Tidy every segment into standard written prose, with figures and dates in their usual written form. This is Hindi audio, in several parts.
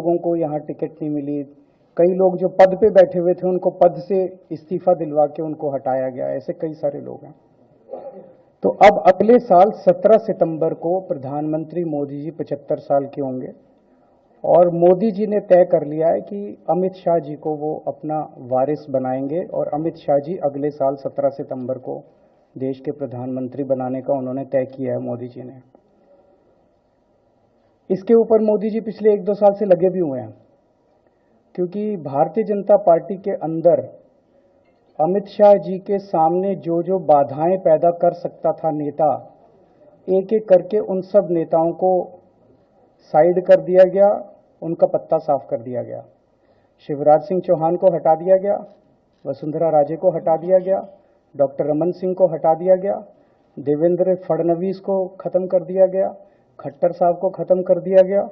लोगों को यहाँ टिकट नहीं मिली, कई लोग जो पद पे बैठे हुए थे उनको पद से इस्तीफा दिलवा के उनको हटाया गया, ऐसे कई सारे लोग हैं। तो अब अगले साल 17 सितंबर को प्रधानमंत्री मोदी जी 75 साल के होंगे और मोदी जी ने तय कर लिया है कि अमित शाह जी को वो अपना वारिस बनाएंगे और अमित शाह जी अगले साल 17 सितंबर को देश के प्रधानमंत्री बनाने का उन्होंने तय किया है मोदी जी ने। इसके ऊपर मोदी जी पिछले 1-2 साल से लगे भी हुए हैं, क्योंकि भारतीय जनता पार्टी के अंदर अमित शाह जी के सामने जो जो बाधाएं पैदा कर सकता था नेता, एक एक करके उन सब नेताओं को साइड कर दिया गया, उनका पत्ता साफ कर दिया गया। शिवराज सिंह चौहान को हटा दिया गया, वसुंधरा राजे को हटा दिया गया, डॉक्टर रमन सिंह को हटा दिया गया, देवेंद्र फडणवीस को खत्म कर दिया गया, खट्टर साहब को खत्म कर दिया गया,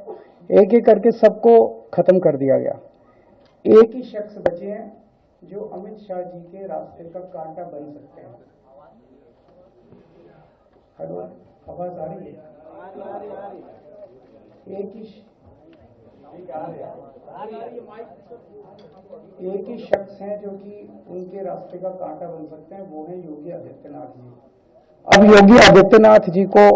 एक एक करके सबको खत्म कर दिया गया। एक ही शख्स बचे हैं जो अमित शाह जी के रास्ते का कांटा बन सकते हैं। हेलो, आवाज आ रही है? एक ही शख्स हैं जो कि उनके रास्ते का कांटा बन सकते हैं, वो है योगी आदित्यनाथ जी। अब योगी आदित्यनाथ जी को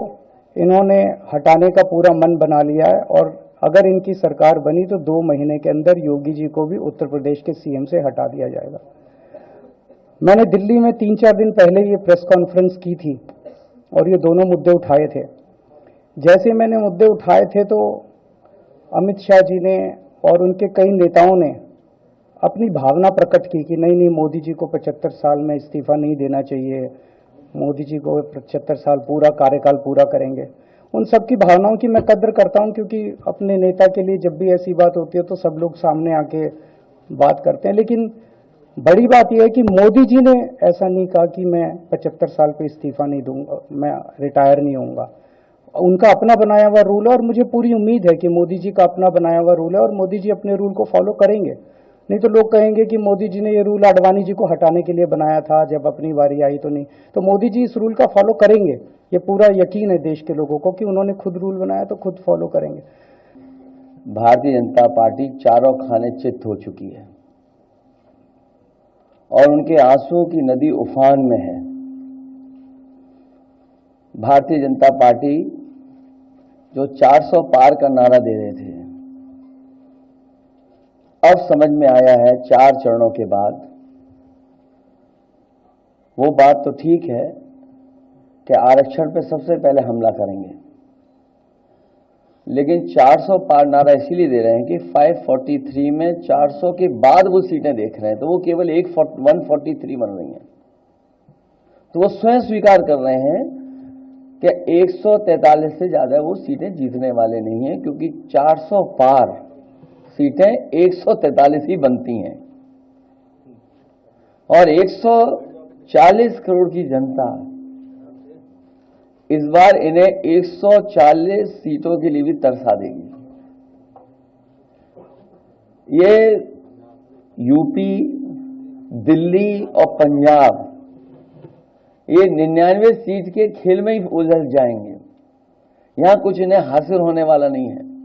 इन्होंने हटाने का पूरा मन बना लिया है और अगर इनकी सरकार बनी तो 2 महीने के अंदर योगी जी को भी उत्तर प्रदेश के सीएम से हटा दिया जाएगा। मैंने दिल्ली में 3-4 दिन पहले ये प्रेस कॉन्फ्रेंस की थी और ये दोनों मुद्दे उठाए थे। जैसे मैंने मुद्दे उठाए थे तो अमित शाह जी ने और उनके कई नेताओं ने अपनी भावना प्रकट की कि नहीं, मोदी जी को 75 साल में इस्तीफा नहीं देना चाहिए, मोदी जी को 75 साल पूरा कार्यकाल पूरा करेंगे। उन सबकी भावनाओं की मैं कद्र करता हूं, क्योंकि अपने नेता के लिए जब भी ऐसी बात होती है तो सब लोग सामने आके बात करते हैं। लेकिन बड़ी बात यह है कि मोदी जी ने ऐसा नहीं कहा कि मैं 75 साल पे इस्तीफा नहीं दूंगा, मैं रिटायर नहीं होऊंगा। उनका अपना बनाया हुआ रूल है और मुझे पूरी उम्मीद है कि मोदी जी का अपना बनाया हुआ रूल है और मोदी जी अपने रूल को फॉलो करेंगे। नहीं तो लोग कहेंगे कि मोदी जी ने ये रूल आडवाणी जी को हटाने के लिए बनाया था, जब अपनी बारी आई तो नहीं। तो मोदी जी इस रूल का फॉलो करेंगे, ये पूरा यकीन है देश के लोगों को कि उन्होंने खुद रूल बनाया तो खुद फॉलो करेंगे। भारतीय जनता पार्टी चारों खाने चित्त हो चुकी है और उनके आंसुओं की नदी उफान में है। भारतीय जनता पार्टी जो 400 पार का नारा दे रहे थे, अब समझ में आया है 4 चरणों के बाद, वो बात तो ठीक है कि आरक्षण पे सबसे पहले हमला करेंगे, लेकिन 400 पार नारा इसीलिए दे रहे हैं कि 543 में 400 के बाद वो सीटें देख रहे हैं, तो वो केवल 143 बन रही हैं। तो वो स्वयं स्वीकार कर रहे हैं कि 143 से ज्यादा वो सीटें जीतने वाले नहीं हैं, क्योंकि 400 पार सीटें 143 ही बनती हैं और 140 करोड़ की जनता इस बार इन्हें 140 सीटों के लिए भी तरसा देगी। ये यूपी, दिल्ली और पंजाब ये 99 सीट के खेल में ही उलझ जाएंगे। यहां कुछ इन्हें हासिल होने वाला नहीं है।